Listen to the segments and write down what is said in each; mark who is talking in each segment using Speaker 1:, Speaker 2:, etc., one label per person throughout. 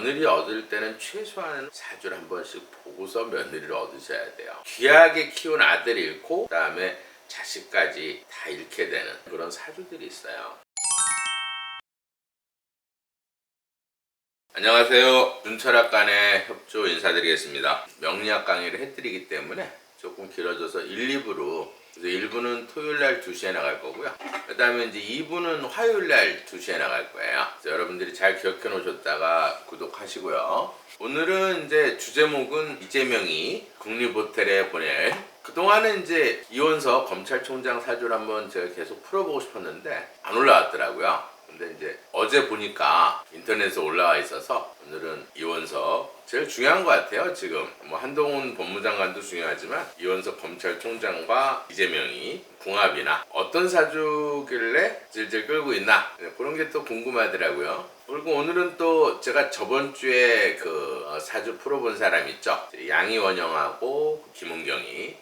Speaker 1: 며느리 얻을 때는 최소한 4주에 한 번씩 보고서 며느리를 얻으셔야 돼요. 귀하게 키운 아들 잃고 그다음에 자식까지 다 잃게 되는 그런 사주들이 있어요. 안녕하세요. 눈철학관의 협조 인사드리겠습니다. 명리학 강의를 해드리기 때문에 조금 길어져서 1, 2부로 1부는 토요일날 2시에 나갈 거고요. 그 다음에 이제 2부는 화요일날 2시에 나갈 거예요. 그래서 여러분들이 잘 기억해 놓으셨다가 구독하시고요. 오늘은 이제 주제목은 이재명이 국립호텔에 보낼 그동안은 이제 이원석 검찰총장 사주를 한번 제가 계속 풀어보고 싶었는데 안 올라왔더라고요. 근데 이제 어제 보니까 인터넷에 올라와 있어서 오늘은 이원석 제일 중요한 것 같아요. 지금 뭐 한동훈 법무장관도 중요하지만 이원석 검찰총장과 이재명이 궁합이나 어떤 사주길래 질질 끌고 있나 그런 게 또 궁금하더라고요. 그리고 오늘은 또 제가 저번 주에 그 사주 풀어본 사람 있죠. 양이원영하고 김은경이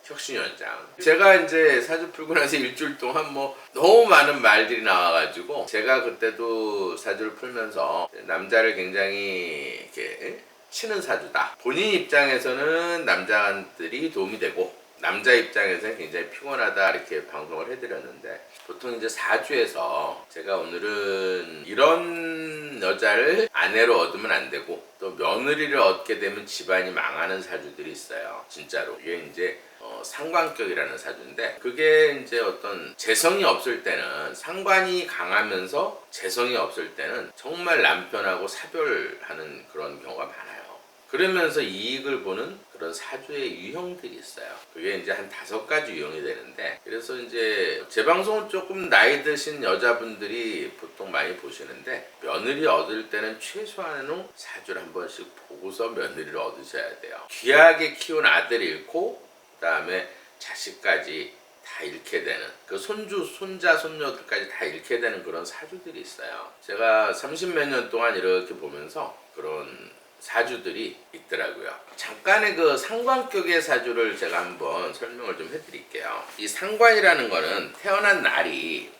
Speaker 1: 혁신위원장. 제가 이제 사주 풀고 나서 일주일 동안 뭐 너무 많은 말들이 나와가지고 제가 그때도 사주를 풀면서 남자를 굉장히 이렇게 치는 사주다. 본인 입장에서는 남자들이 도움이 되고 남자 입장에서는 굉장히 피곤하다 이렇게 방송을 해드렸는데 보통 이제 사주에서 제가 오늘은 이런 여자를 아내로 얻으면 안 되고 또 며느리를 얻게 되면 집안이 망하는 사주들이 있어요. 진짜로. 이게 이제 상관격이라는 사주인데 그게 이제 어떤 재성이 없을 때는 상관이 강하면서 재성이 없을 때는 정말 남편하고 사별하는 그런 경우가 많아요. 그러면서 이익을 보는 그런 사주의 유형들이 있어요. 그게 이제 한 5가지 유형이 되는데 그래서 이제 제 방송을 조금 나이 드신 여자분들이 보통 많이 보시는데 며느리 얻을 때는 최소한은 사주를 한 번씩 보고서 며느리를 얻으셔야 돼요. 귀하게 키운 아들 잃고 그다음에 자식까지 다 잃게 되는 그 손주, 손자, 손녀들까지 다 잃게 되는 그런 사주들이 있어요. 제가 30몇 년 동안 이렇게 보면서 그런 사주들이 있더라고요. 잠깐의 그 상관격의 사주를 제가 한번 설명을 좀 해드릴게요. 이 상관이라는 거는 태어난 날이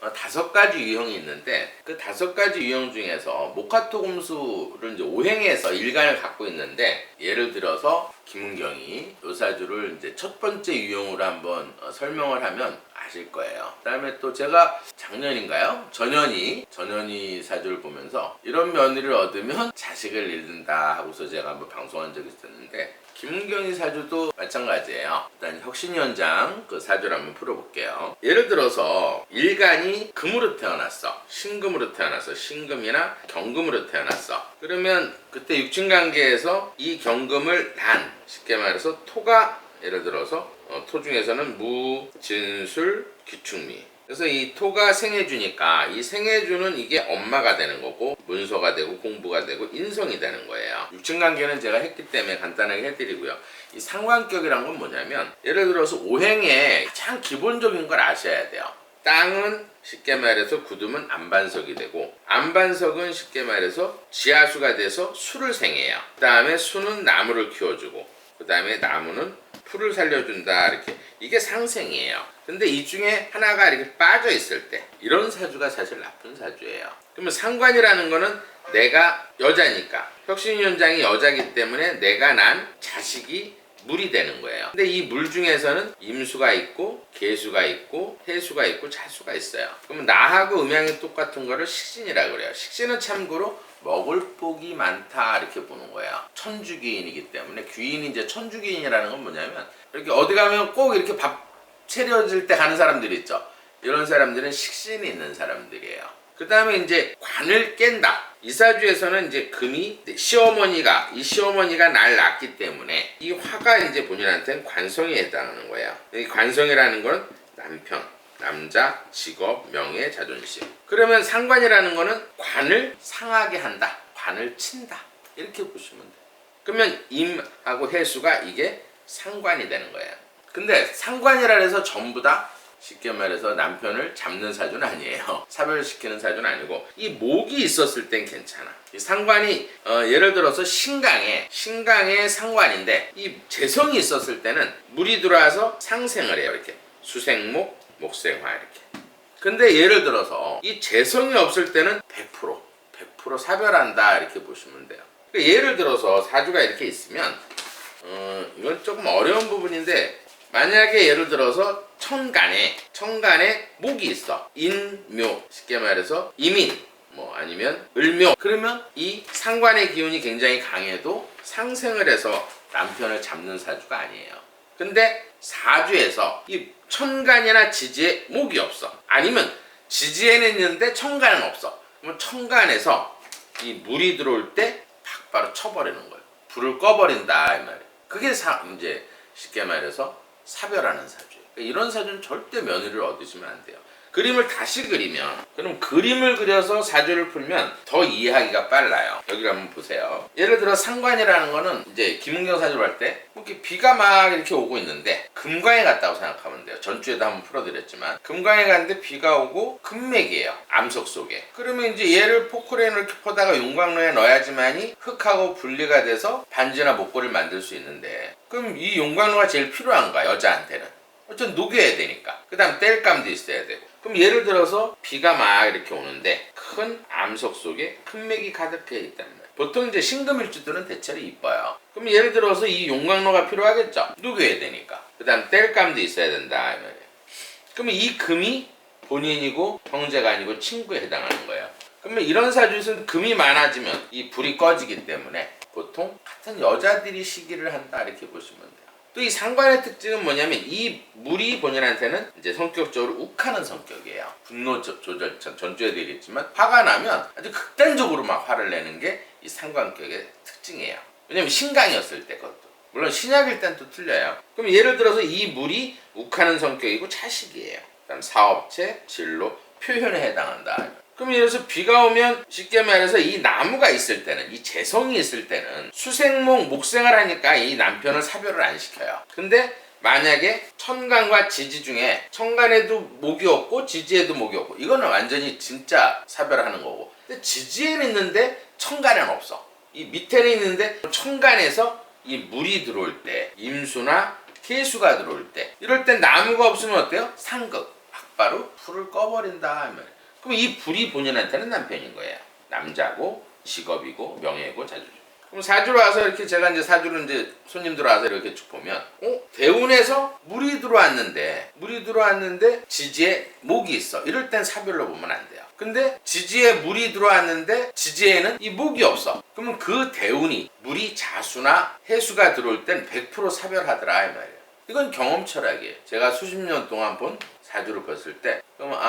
Speaker 1: 5가지 유형이 있는데 그 5가지 유형 중에서 목화토금수를 이제 5행에서 일간을 갖고 있는데 예를 들어서 김은경이 이 사주를 이제 첫 번째 유형으로 한번 설명을 하면 아실 거예요. 그 다음에 또 제가 작년인가요? 전현희 사주를 보면서 이런 며느리를 얻으면 자식을 잃는다 하고서 제가 한번 방송한 적이 있었는데 김은경이 사주도 마찬가지예요. 일단 혁신위원장 그 사주를 한번 풀어볼게요. 예를 들어서 일간이 금으로 태어났어. 신금으로 태어났어. 신금이나 경금으로 태어났어. 그러면 그때 육친관계에서 이 경금을 쉽게 말해서 토가 예를 들어서 토 중에서는 무, 진술, 기축미. 그래서 이 토가 생해주니까 이 생해주는 이게 엄마가 되는 거고 문서가 되고 공부가 되고 인성이 되는 거예요. 육친관계는 제가 했기 때문에 간단하게 해드리고요. 이 상관격이란 건 뭐냐면 예를 들어서 오행에 가장 기본적인 걸 아셔야 돼요. 땅은 쉽게 말해서 굳으면 안반석이 되고 안반석은 쉽게 말해서 지하수가 돼서 수를 생해요. 그 다음에 수는 나무를 키워주고 그 다음에 나무는 풀을 살려준다 이렇게 이게 상생이에요. 근데 이 중에 하나가 이렇게 빠져 있을 때 이런 사주가 사실 나쁜 사주예요. 그러면 상관이라는 거는 내가 여자니까 혁신위원장이 여자기 때문에 내가 난 자식이 물이 되는 거예요. 근데 이 물 중에서는 임수가 있고 계수가 있고 해수가 있고 자수가 있어요. 그러면 나하고 음양이 똑같은 거를 식신이라고 그래요. 식신은 참고로 먹을 복이 많다 이렇게 보는 거예요. 천주귀인이기 때문에 귀인이 이제 천주귀인이라는 건 뭐냐면 이렇게 어디 가면 꼭 이렇게 밥 차려질 때 가는 사람들이 있죠. 이런 사람들은 식신이 있는 사람들이에요. 그 다음에 이제 관을 깬다. 이 사주에서는 이제 금이 시어머니가 날 낳기 때문에 이 화가 이제 본인한테는 관성에 해당하는 거예요. 이 관성이라는 거는 남편, 남자, 직업, 명예, 자존심. 그러면 상관이라는 거는 관을 상하게 한다. 관을 친다. 이렇게 보시면 돼요. 그러면 임하고 해수가 이게 상관이 되는 거예요. 근데 상관이라 해서 전부 다 쉽게 말해서 남편을 잡는 사주는 아니에요. 사별시키는 사주는 아니고 이 목이 있었을 땐 괜찮아. 이 상관이 예를 들어서 신강에 상관인데 이 재성이 있었을 때는 물이 들어와서 상생을 해요. 이렇게 수생목, 목생화 이렇게. 근데 예를 들어서 이 재성이 없을 때는 100% 100% 사별한다 이렇게 보시면 돼요. 그러니까 예를 들어서 사주가 이렇게 있으면 이건 조금 어려운 부분인데, 만약에 예를 들어서 천간에 목이 있어. 인묘, 쉽게 말해서 이민 뭐 아니면 을묘, 그러면 이 상관의 기운이 굉장히 강해도 상생을 해서 남편을 잡는 사주가 아니에요. 근데 사주에서 이 천간이나 지지에 목이 없어. 아니면 지지에는 있는데 천간은 없어. 그러면 천간에서 이 물이 들어올 때 바로 쳐버리는 거예요. 불을 꺼버린다 이 말이에요. 그게 이제 쉽게 말해서 사별하는 사주예요. 그러니까 이런 사주는 절대 며느리를 얻으시면 안 돼요. 그림을 다시 그리면, 그럼 그림을 그려서 사주를 풀면 더 이해하기가 빨라요. 여기를 한번 보세요. 예를 들어 상관이라는 거는 이제 김은경 사주를 할 때 이렇게 비가 막 이렇게 오고 있는데 금광에 갔다고 생각하면 돼요. 전주에도 한번 풀어드렸지만 금광에 갔는데 비가 오고 금맥이에요. 암석 속에. 그러면 이제 얘를 포크레인을 이렇게 퍼다가 용광로에 넣어야지만이 흙하고 분리가 돼서 반지나 목걸이를 만들 수 있는데, 그럼 이 용광로가 제일 필요한 거야, 여자한테는. 어쨌든 녹여야 되니까. 그 다음 땔감도 있어야 되고. 그럼 예를 들어서 비가 막 이렇게 오는데 큰 암석 속에 큰 맥이 가득해 있다는 거예요. 보통 이제 신금일주들은 대체로 이뻐요. 그럼 예를 들어서 이 용광로가 필요하겠죠. 녹여야 되니까. 그 다음 땔감도 있어야 된다 이 말이에요. 그러면 이 금이 본인이고 형제가 아니고 친구에 해당하는 거예요. 그러면 이런 사주에서는 금이 많아지면 이 불이 꺼지기 때문에 보통 같은 여자들이 시기를 한다 이렇게 보시면 돼요. 또 이 상관의 특징은 뭐냐면 이 물이 본인한테는 이제 성격적으로 욱하는 성격이에요. 분노 조절, 전주에도 얘기했지만 화가 나면 아주 극단적으로 막 화를 내는 게 이 상관격의 특징이에요. 왜냐면 신강이었을 때 그것도. 물론 신약일 땐 또 틀려요. 그럼 예를 들어서 이 물이 욱하는 성격이고 차식이에요. 그다음 사업체, 진로, 표현에 해당한다. 그럼 예를 들어서 비가 오면 쉽게 말해서 이 나무가 있을 때는, 이 재성이 있을 때는 수생목, 목생을 하니까 이 남편을 사별을 안 시켜요. 근데 만약에 천간과 지지 중에 천간에도 목이 없고 지지에도 목이 없고, 이거는 완전히 진짜 사별하는 거고, 근데 지지에는 있는데 천간에는 없어. 이 밑에는 있는데 천간에서 이 물이 들어올 때, 임수나 계수가 들어올 때, 이럴 땐 나무가 없으면 어때요? 상극, 바로 불을 꺼버린다 하면, 그럼 이 불이 본인한테는 남편인 거예요. 남자고 직업이고 명예고 자주죠. 그럼 사주로 와서 이렇게 제가 이제 사주를 이제 손님들 와서 이렇게 쭉 보면, 대운에서 물이 들어왔는데 지지에 목이 있어. 이럴 땐 사별로 보면 안 돼요. 근데 지지에 물이 들어왔는데 지지에는 이 목이 없어. 그러면 그 대운이 물이 자수나 해수가 들어올 땐 100% 사별하더라 이 말이에요. 이건 경험 철학이에요. 제가 수십 년 동안 본 사주를 봤을 때, 그러면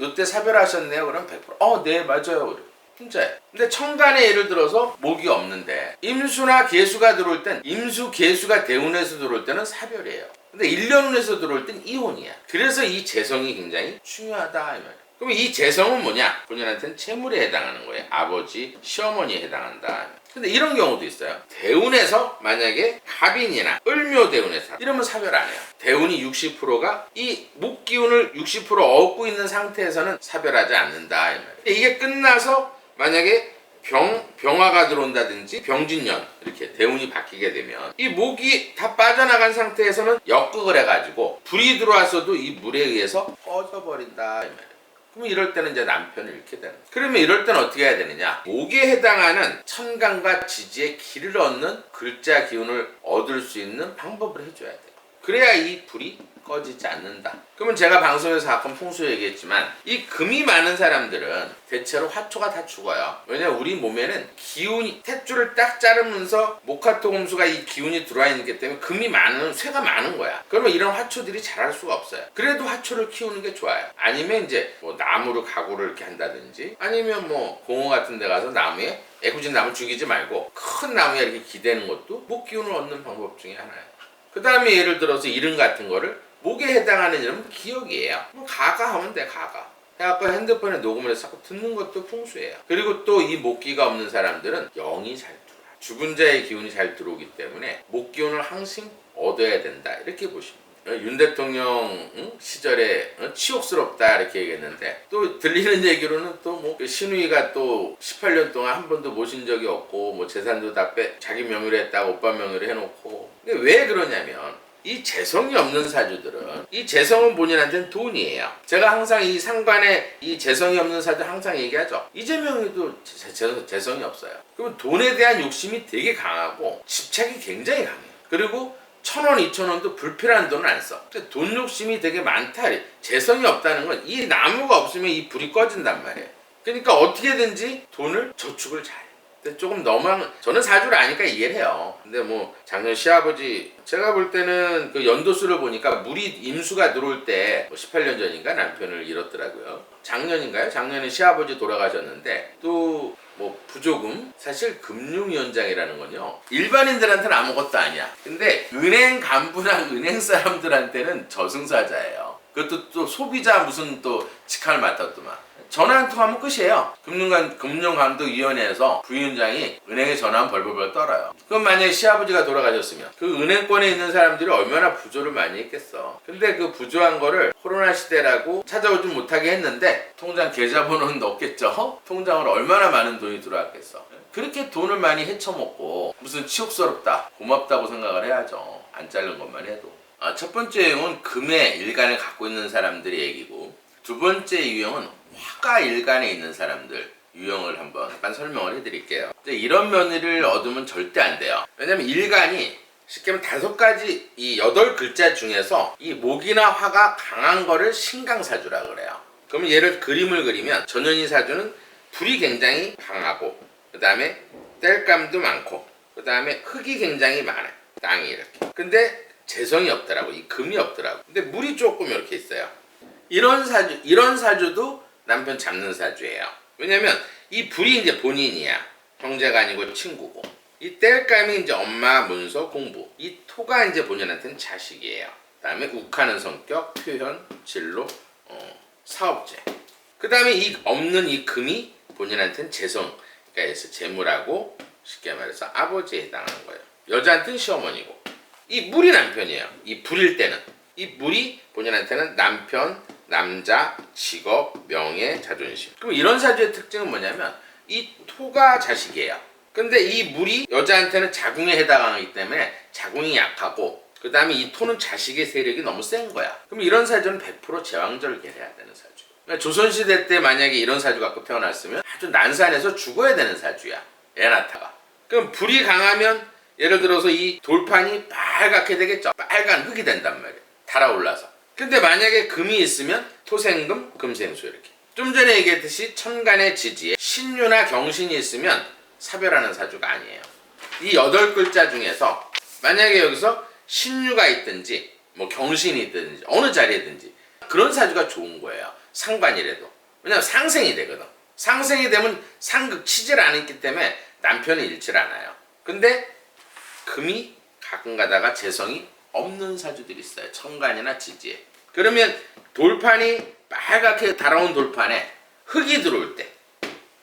Speaker 1: 요때 사별하셨네요. 그럼 100% 네 맞아요. 진짜예요. 근데 천간에 예를 들어서 목이 없는데 임수나 계수가 들어올 땐, 임수 계수가 대운에서 들어올 때는 사별이에요. 근데 일년운에서 들어올 땐 이혼이야. 그래서 이 재성이 굉장히 중요하다 이 말이에요. 그럼 이 재성은 뭐냐? 본인한테는 채물에 해당하는 거예요. 아버지, 시어머니에 해당한다. 근데 이런 경우도 있어요. 대운에서 만약에 갑인이나 을묘 대운에서 이러면 사별 안 해요. 대운이 60%가 이 목기운을 60% 얻고 있는 상태에서는 사별하지 않는다 이 말이에요. 이게 끝나서 만약에 병화가 들어온다든지 병진년 이렇게 대운이 바뀌게 되면 이 목이 다 빠져나간 상태에서는 역극을 해가지고 불이 들어왔어도 이 물에 의해서 꺼져버린다 이 말이에요. 그럼 이럴 때는 이제 남편을 잃게 되는 거예요. 그러면 이럴 때는 어떻게 해야 되느냐? 목에 해당하는 천간과 지지의 길을 얻는 글자 기운을 얻을 수 있는 방법을 해줘야 돼요. 그래야 이 불이 꺼지지 않는다. 그러면 제가 방송에서 가끔 풍수 얘기했지만 이 금이 많은 사람들은 대체로 화초가 다 죽어요. 왜냐면 우리 몸에는 기운이, 탯줄을 딱 자르면서 목화토금수가 이 기운이 들어와 있기 때문에 금이 많은, 쇠가 많은 거야. 그러면 이런 화초들이 자랄 수가 없어요. 그래도 화초를 키우는 게 좋아요. 아니면 이제 뭐 나무로 가구를 이렇게 한다든지, 아니면 뭐 공원 같은 데 가서 나무에 애꿎은 나무 죽이지 말고 큰 나무에 이렇게 기대는 것도 목 기운을 얻는 방법 중에 하나예요. 그 다음에 예를 들어서 이름 같은 거를 목에 해당하는 이름은 기억이에요. 가가 하면 돼, 가가. 해갖고 핸드폰에 녹음을 해서 자꾸 듣는 것도 풍수예요. 그리고 또 이 목기가 없는 사람들은 영이 잘 들어와요. 죽은 자의 기운이 잘 들어오기 때문에 목 기운을 항상 얻어야 된다 이렇게 보시면 돼요. 윤 대통령 시절에 치욕스럽다 이렇게 얘기했는데, 또 들리는 얘기로는 또 뭐 신우이가 또 18년 동안 한 번도 모신 적이 없고 뭐 재산도 다 자기 명의로 했다고 오빠 명의로 해놓고. 근데 왜 그러냐면 이 재성이 없는 사주들은 이 재성은 본인한테는 돈이에요. 제가 항상 이 상관에 이 재성이 없는 사주 항상 얘기하죠. 이재명이도 재성이 없어요. 그러면 돈에 대한 욕심이 되게 강하고 집착이 굉장히 강해요. 그리고 1,000원, 2,000원도 불필요한 돈은 안 써. 돈 욕심이 되게 많다. 재성이 없다는 건 이 나무가 없으면 이 불이 꺼진단 말이에요. 그러니까 어떻게든지 돈을 저축을 잘해요. 근데 조금 너무 저는 사주를 아니까 이해를 해요. 근데 뭐 작년 시아버지 제가 볼 때는 그 연도수를 보니까 물이 임수가 들어올 때 18년 전인가 남편을 잃었더라고요. 작년인가요? 작년에 시아버지 돌아가셨는데 또 뭐 부조금 사실 금융위원장이라는 건요 일반인들한테는 아무것도 아니야. 근데 은행 간부나 은행 사람들한테는 저승사자예요. 그것도 또 소비자 무슨 또 직함을 맡았더만. 전화 한 통하면 끝이에요. 금융감독위원회에서 부위원장이 은행에 전화하면 벌벌벌 떨어요. 그럼 만약에 시아버지가 돌아가셨으면 그 은행권에 있는 사람들이 얼마나 부조를 많이 했겠어. 근데 그 부조한 거를 코로나 시대라고 찾아오지 못하게 했는데 통장 계좌번호는 넣겠죠. 통장으로 얼마나 많은 돈이 들어왔겠어. 그렇게 돈을 많이 헤쳐먹고 무슨 치욕스럽다 고맙다고 생각을 해야죠. 안 자른 것만 해도. 첫 번째 유형은 금의 일간을 갖고 있는 사람들의 얘기고, 두 번째 유형은 화가 일간에 있는 사람들 유형을 한번 약간 설명을 해드릴게요. 이런 며느리를 얻으면 절대 안 돼요. 왜냐면 일간이 쉽게 말하면 5가지 이 8글자 중에서 이 목이나 화가 강한 거를 신강사주라 그래요. 그러면 얘를 그림을 그리면 전현희 사주는 불이 굉장히 강하고, 그 다음에 땔감도 많고, 그 다음에 흙이 굉장히 많아요. 땅이 이렇게. 근데 재성이 없더라고. 이 금이 없더라고. 근데 물이 조금 이렇게 있어요. 이런 사주도 남편 잡는 사주예요. 왜냐면 이 불이 이제 본인이야. 형제가 아니고 친구고. 이 땔감이 이제 엄마, 문서, 공부. 이 토가 이제 본인한테는 자식이에요. 그 다음에 욱하는 성격, 표현, 진로, 사업제. 그 다음에 이 없는 이 금이 본인한테는 재성, 그러니까 재물하고 쉽게 말해서 아버지에 해당하는 거예요. 여자한테는 시어머니고. 이 물이 남편이에요. 이 불일 때는. 이 물이 본인한테는 남편, 남자, 직업, 명예, 자존심. 그럼 이런 사주의 특징은 뭐냐면 이 토가 자식이에요. 근데 이 물이 여자한테는 자궁에 해당하기 때문에 자궁이 약하고, 그 다음에 이 토는 자식의 세력이 너무 센 거야. 그럼 이런 사주는 100% 제왕절개해야 되는 사주. 그러니까 조선시대 때 만약에 이런 사주 갖고 태어났으면 아주 난산에서 죽어야 되는 사주야. 애나타가. 그럼 불이 강하면 예를 들어서 이 돌판이 빨갛게 되겠죠. 빨간 흙이 된단 말이에요. 달아올라서. 근데 만약에 금이 있으면 토생금, 금생수 이렇게. 좀 전에 얘기했듯이 천간의 지지에 신유나 경신이 있으면 사별하는 사주가 아니에요. 이 8글자 중에서 만약에 여기서 신유가 있든지 뭐 경신이 있든지 어느 자리에든지 그런 사주가 좋은 거예요. 상관이라도. 왜냐면 상생이 되거든. 상생이 되면 상극 치질 않았기 때문에 남편은 잃질 않아요. 근데 금이 가끔 가다가 재성이 없는 사주들이 있어요. 천간이나 지지에. 그러면 돌판이 빨갛게 달아온 돌판에 흙이 들어올 때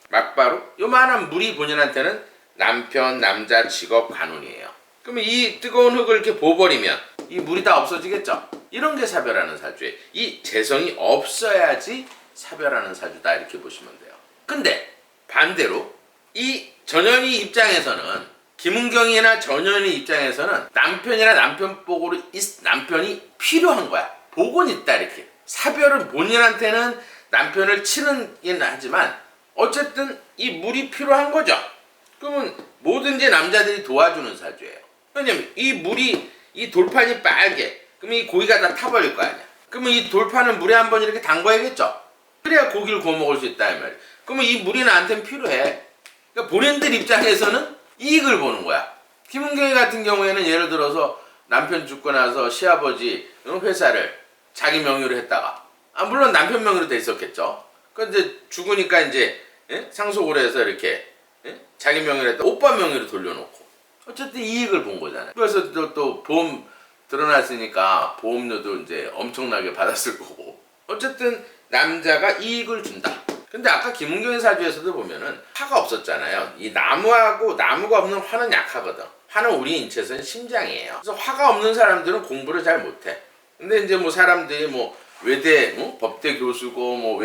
Speaker 1: 막바로 요만한 물이 본인한테는 남편, 남자, 직업, 관운이에요. 그러면 이 뜨거운 흙을 이렇게 부어버리면 이 물이 다 없어지겠죠. 이런 게 사별하는 사주예요. 이 재성이 없어야지 사별하는 사주다 이렇게 보시면 돼요. 근데 반대로 이 전현희 입장에서는, 김은경이나 전현희 입장에서는 남편이나 남편복으로 남편이 필요한 거야. 복은 있다 이렇게. 사별은 본인한테는 남편을 치는 긴 하지만 어쨌든 이 물이 필요한 거죠. 그러면 뭐든지 남자들이 도와주는 사주예요. 왜냐면 이 물이, 이 돌판이 빨개. 그러면 이 고기가 다 타버릴 거 아니야. 그러면 이 돌판은 물에 한번 이렇게 담궈야겠죠. 그래야 고기를 구워 먹을 수 있다 이 말이야. 그러면 이 물이 나한테는 필요해. 그러니까 본인들 입장에서는 이익을 보는 거야. 김은경이 같은 경우에는 예를 들어서 남편 죽고 나서 시아버지 회사를 자기 명의로 했다가, 물론 남편 명의로 돼 있었겠죠. 근데 죽으니까 이제 상속을 해서 이렇게 자기 명의로 했다 오빠 명의로 돌려놓고 어쨌든 이익을 본 거잖아요. 그래서 또 보험 드러났으니까 보험료도 이제 엄청나게 받았을 거고, 어쨌든 남자가 이익을 준다. 근데 아까 김은경의 사주에서도 보면은 화가 없었잖아요. 이 나무가 없는 화는 약하거든. 화는 우리 인체에서는 심장이에요. 그래서 화가 없는 사람들은 공부를 잘 못해. 근데 이제 뭐 사람들이 뭐 외대 법대 교수고 뭐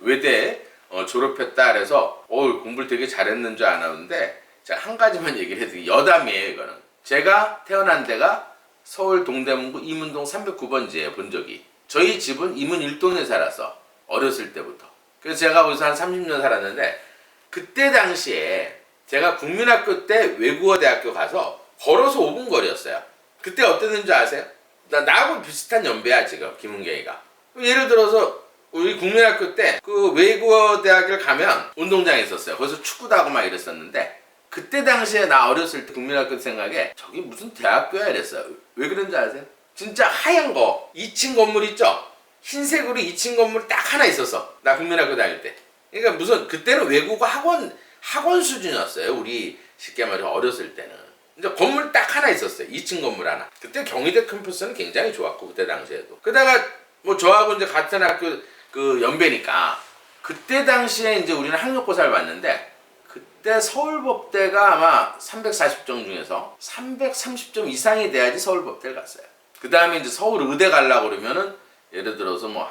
Speaker 1: 외대 졸업했다 그래서 공부를 되게 잘했는 줄 알았는데, 제가 한 가지만 얘기를 해드릴게요. 여담이에요 이거는. 제가 태어난 데가 서울 동대문구 이문동 309번지에 본 적이. 저희 집은 이문 1동에 살아서 어렸을 때부터. 그래서 제가 거기서 한 30년 살았는데 그때 당시에 제가 국민학교 때 외국어 대학교 가서 걸어서 5분 거리였어요. 그때 어땠는지 줄 아세요? 나하고 비슷한 연배야 지금 김은경이가. 예를 들어서 우리 국민학교 때 그 외국어 대학을 가면 운동장에 있었어요. 거기서 축구도 하고 막 이랬었는데 그때 당시에 나 어렸을 때 국민학교 생각에 저기 무슨 대학교야 이랬어요. 왜 그런지 아세요? 진짜 하얀 거 2층 건물 있죠? 흰색으로 2층 건물 딱 하나 있었어. 나 국민학교 다닐 때. 그러니까 무슨 그때는 외국어 학원 수준이었어요. 우리 쉽게 말해서 어렸을 때는. 이제 건물 딱 하나 있었어요. 2층 건물 하나. 그때 경희대 캠퍼스는 굉장히 좋았고 그때 당시에도. 그러다가 뭐 저하고 이제 같은 학교 그 연배니까 그때 당시에 이제 우리는 학력고사를 봤는데 그때 서울법대가 아마 340점 중에서 330점 이상이 돼야지 서울법대를 갔어요. 그 다음에 이제 서울의대 가려고 그러면은 예를 들어서 뭐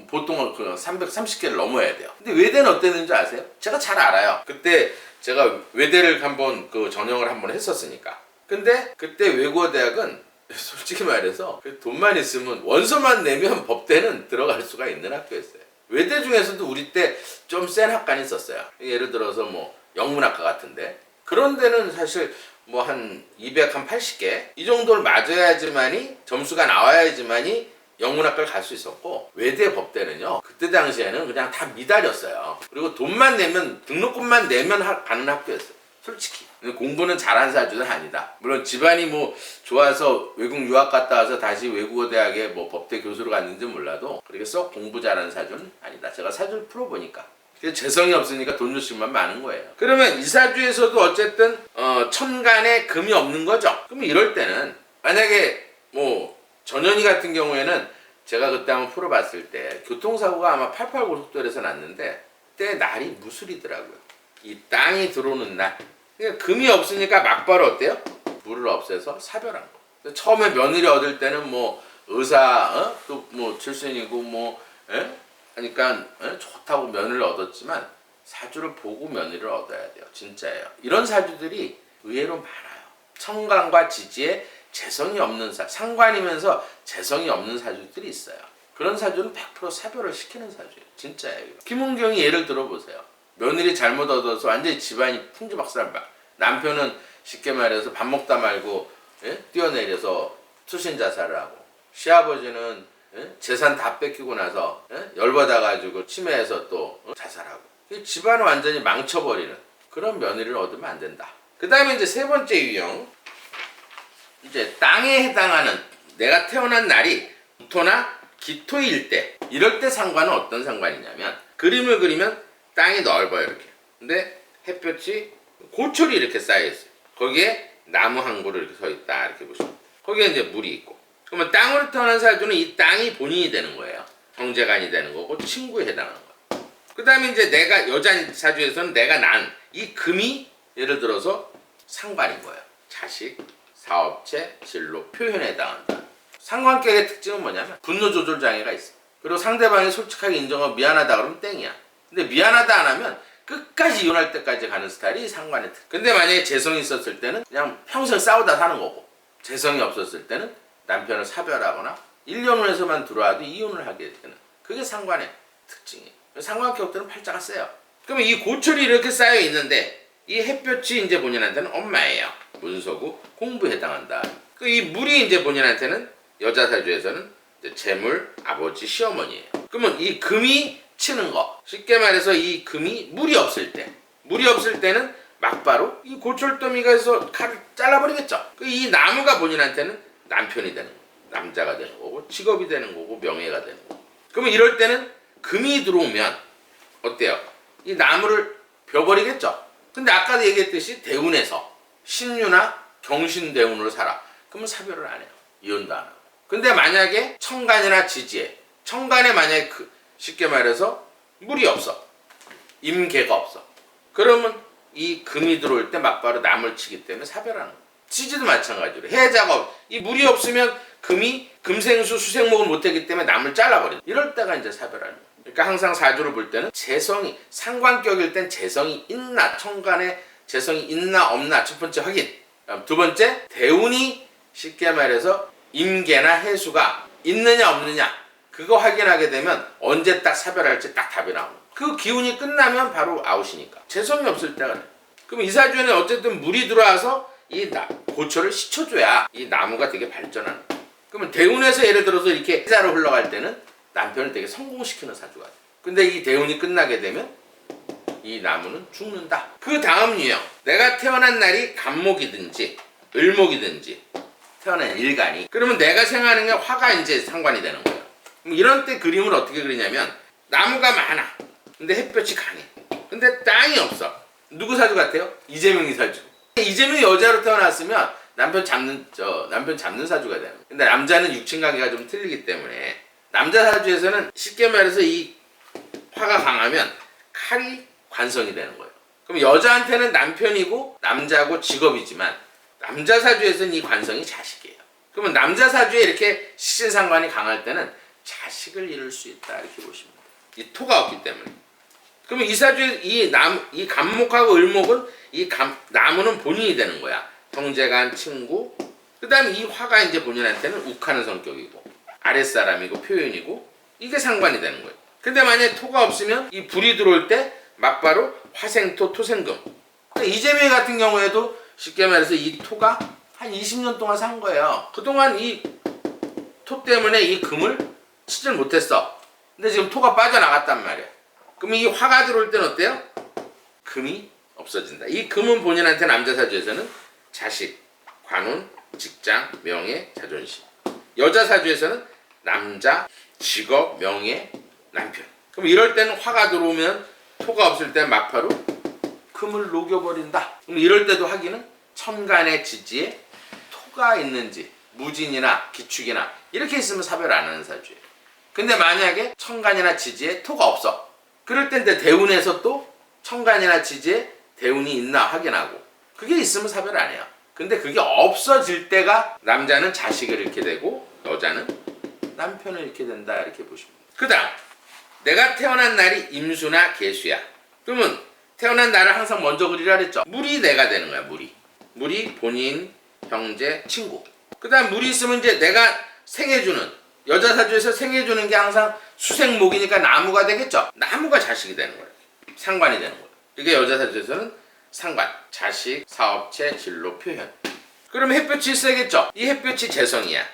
Speaker 1: 보통은 그 330개를 넘어야 돼요. 근데 외대는 어땠는지 아세요? 제가 잘 알아요. 그때 제가 외대를 한번 그 전형을 한번 했었으니까. 근데 그때 외국어 대학은 솔직히 말해서 돈만 있으면 원서만 내면 법대는 들어갈 수가 있는 학교였어요. 외대 중에서도 우리 때 좀 센 학과는 있었어요. 예를 들어서 뭐 영문학과 같은데 그런 데는 사실 뭐 한 280개 이 정도를 맞아야지만이 점수가 나와야지만이 영문학과를 갈 수 있었고 외대 법대는요 그때 당시에는 그냥 다 미달이었어요. 그리고 돈만 내면 등록금만 내면 가는 학교였어요. 솔직히 공부는 잘한 사주는 아니다. 물론 집안이 뭐 좋아서 외국 유학 갔다 와서 다시 외국어 대학에 뭐 법대 교수로 갔는지 몰라도 그렇게 썩 공부 잘하는 사주는 아니다. 제가 사주를 풀어보니까 재성이 없으니까 돈 욕심만 많은 거예요. 그러면 이 사주에서도 어쨌든 천간에 금이 없는 거죠. 그럼 이럴 때는 만약에 뭐 전현희 같은 경우에는 제가 그때 한번 풀어봤을 때 교통사고가 아마 88고속도로에서 났는데 그때 날이 무술이더라고요. 이 땅이 들어오는 날. 그러니까 금이 없으니까 막바로 어때요? 물을 없애서 사별한 거. 처음에 며느리 얻을 때는 뭐 의사 또 뭐 출신이고 뭐 하니까 좋다고 며느리를 얻었지만 사주를 보고 며느리를 얻어야 돼요. 진짜예요. 이런 사주들이 의외로 많아요. 천간과 지지에 재성이 없는 상관이면서 재성이 없는 사주들이 있어요. 그런 사주는 100% 사별을 시키는 사주예요. 진짜예요. 김은경이 예를 들어보세요. 며느리 잘못 얻어서 완전히 집안이 풍지박산. 남편은 쉽게 말해서 밥 먹다 말고 뛰어내려서 투신 자살을 하고 시아버지는 재산 다 뺏기고 나서 열받아가지고 치매해서 또 자살하고 집안을 완전히 망쳐버리는 그런 며느리를 얻으면 안 된다. 그 다음에 이제 세 번째 유형 이제 땅에 해당하는 내가 태어난 날이 무토나 기토일 때 이럴 때 상관은 어떤 상관이냐면 그림을 그리면 땅이 넓어요 이렇게. 근데 햇볕이 고철이 이렇게 쌓여있어요. 거기에 나무 한 그루 이렇게 서있다 이렇게 보시면 거기에 이제 물이 있고 그러면 땅으로 태어난 사주는 이 땅이 본인이 되는 거예요. 형제간이 되는 거고 친구에 해당하는 거예요. 그 다음에 이제 내가 여자 사주에서는 내가 난 이 금이 예를 들어서 상관인 거예요. 자식, 사업체, 진로, 표현에 해당한다. 상관격의 특징은 뭐냐면 분노 조절 장애가 있어. 그리고 상대방이 솔직하게 인정하고 미안하다 그러면 땡이야. 근데 미안하다 안 하면 끝까지 이혼할 때까지 가는 스타일이 상관의 특징. 근데 만약에 재성이 있었을 때는 그냥 평생 싸우다 사는 거고 재성이 없었을 때는 남편을 사별하거나 1년 후에서만 들어와도 이혼을 하게 되는 그게 상관의 특징이에요. 상관격들은 팔자가 세요. 그러면 이 고철이 이렇게 쌓여 있는데 이 햇볕이 이제 본인한테는 엄마예요. 문서고 공부에 해당한다. 이 물이 이제 본인한테는 여자 사주에서는 이제 재물, 아버지, 시어머니예요. 그러면 이 금이 치는 거 쉽게 말해서 이 금이 물이 없을 때는 막바로 이 고철더미가 해서 칼을 잘라버리겠죠. 이 나무가 본인한테는 남편이 되는 거고 남자가 되는 거고 직업이 되는 거고 명예가 되는 거고. 그러면 이럴 때는 금이 들어오면 어때요? 이 나무를 벼버리겠죠. 근데 아까도 얘기했듯이 대운에서 신유나 경신대운으로 살아. 그러면 사별을 안 해요. 이혼도 안 하고. 근데 만약에 천간이나 지지에 천간에 만약에 쉽게 말해서 물이 없어. 임계가 없어. 그러면 이 금이 들어올 때 막바로 남을 치기 때문에 사별하는 거예요. 지지도 마찬가지로 해자가 이 물이 없으면 금이 금생수 수생목을 못하기 때문에 남을 잘라버린다. 이럴 때가 이제 사별하는 거예요. 그러니까 항상 사주를 볼 때는 재성이 상관격일 땐 재성이 있나 천간에 재성이 있나 없나 첫 번째 확인. 두 번째 대운이 쉽게 말해서 임계나 해수가 있느냐 없느냐 그거 확인하게 되면 언제 딱 사별할지 딱 답이 나오는 거예요. 그 기운이 끝나면 바로 아웃이니까. 재성이 없을 때가 그래. 그럼 이 사주에는 어쨌든 물이 들어와서 이 고초를 씻어줘야 이 나무가 되게 발전하는 거예요. 그러면 대운에서 예를 들어서 이렇게 해자로 흘러갈 때는 남편을 되게 성공시키는 사주가 돼요. 근데 이 대운이 끝나게 되면 이 나무는 죽는다. 그 다음 유형, 내가 태어난 날이 간목이든지 을목이든지 태어난 일간이, 그러면 내가 생각하는 게 화가 이제 상관이 되는 거예요. 그럼 이런 때 그림을 어떻게 그리냐면 나무가 많아. 근데 햇볕이 강해. 근데 땅이 없어. 누구 사주 같아요? 이재명이 사주. 이재명이 여자로 태어났으면 남편 잡는 사주가 되는 거예요. 근데 남자는 육친관계가 좀 틀리기 때문에 남자 사주에서는 쉽게 말해서 이 화가 강하면 칼이 관성이 되는 거예요. 그럼 여자한테는 남편이고 남자고 직업이지만 남자 사주에서는 이 관성이 자식이에요. 그러면 남자 사주에 이렇게 식신상관이 강할 때는 자식을 잃을 수 있다 이렇게 보시면 돼요. 이 토가 없기 때문에. 그러면 이 사주에 이 간목하고 을목은 나무는 본인이 되는 거야. 형제간, 친구. 그 다음에 이 화가 이제 본인한테는 욱하는 성격이고 아랫사람이고 표현이고 이게 상관이 되는 거예요. 근데 만약에 토가 없으면 이 불이 들어올 때 막바로 화생토, 토생금. 이재명 같은 경우에도 쉽게 말해서 이 토가 한 20년 동안 산 거예요. 그동안 이 토 때문에 이 금을 치질 못했어. 근데 지금 토가 빠져나갔단 말이야. 그럼 이 화가 들어올 때는 어때요? 금이 없어진다. 이 금은 본인한테 남자 사주에서는 자식, 관운, 직장, 명예, 자존심. 여자 사주에서는 남자, 직업, 명예, 남편. 그럼 이럴 때는 화가 들어오면 토가 없을 때 막바로 금을 녹여버린다. 그럼 이럴 때도 하기는 천간의 지지에 토가 있는지 무진이나 기축이나 이렇게 있으면 사별 안 하는 사주예요. 근데 만약에 천간이나 지지에 토가 없어. 그럴 땐 대운에서 또 천간이나 지지에 대운이 있나 확인하고 그게 있으면 사별 안 해요. 근데 그게 없어질 때가 남자는 자식을 잃게 되고 여자는 남편을 잃게 된다 이렇게 보시면 돼요. 그 다음 내가 태어난 날이 임수나 계수야. 그러면 태어난 날을 항상 먼저 그리라 그랬죠. 물이 내가 되는 거야. 물이 본인, 형제, 친구. 그 다음 물이 있으면 이제 내가 생해주는 여자 사주에서 생해주는 게 항상 수생목이니까 나무가 되겠죠. 나무가 자식이 되는 거예요. 상관이 되는 거예요. 이게 여자 사주에서는 상관, 자식, 사업체, 진로, 표현. 그럼 햇볕이 있어야겠죠. 이 햇볕이 재성이야.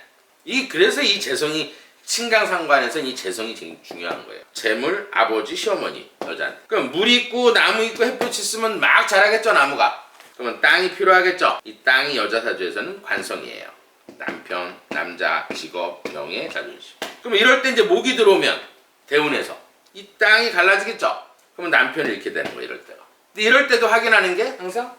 Speaker 1: 그래서 이 재성이 신강상관에서는 이 재성이 제일 중요한 거예요. 재물, 아버지, 시어머니, 여자는. 그럼 물 있고 나무 있고 햇볕이 있으면 막 자라겠죠, 나무가. 그러면 땅이 필요하겠죠. 이 땅이 여자 사주에서는 관성이에요. 남편, 남자, 직업, 명예, 자존심. 그럼 이럴 때 이제 목이 들어오면 대운에서 이 땅이 갈라지겠죠. 그러면 남편을 잃게 되는 거예요, 이럴 때가. 근데 이럴 때도 확인하는 게 항상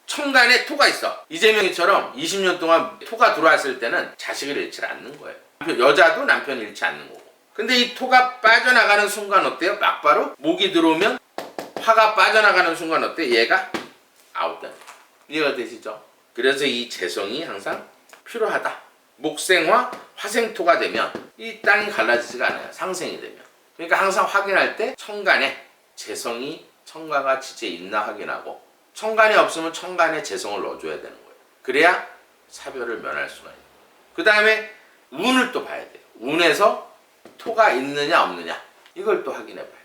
Speaker 1: 천간에 토가 있어. 이재명이처럼 20년 동안 토가 들어왔을 때는 자식을 잃지 않는 거예요. 여자도 남편을 잃지 않는 거고. 근데 이 토가 빠져나가는 순간 어때요? 막바로 목이 들어오면 화가 빠져나가는 순간 어때요? 얘가 아웃되는 거예요. 이해가 되시죠? 그래서 이 재성이 항상 필요하다. 목생화, 화생토가 되면 이 땅이 갈라지지가 않아요. 상생이 되면. 그러니까 항상 확인할 때 천간에 재성이 천간과 지지에 있나 확인하고 천간이 없으면 천간에 재성을 넣어줘야 되는 거예요. 그래야 사별을 면할 수가 있는 거예요. 그 다음에 운을 또 봐야 돼요. 운에서 토가 있느냐 없느냐 이걸 또 확인해 봐요.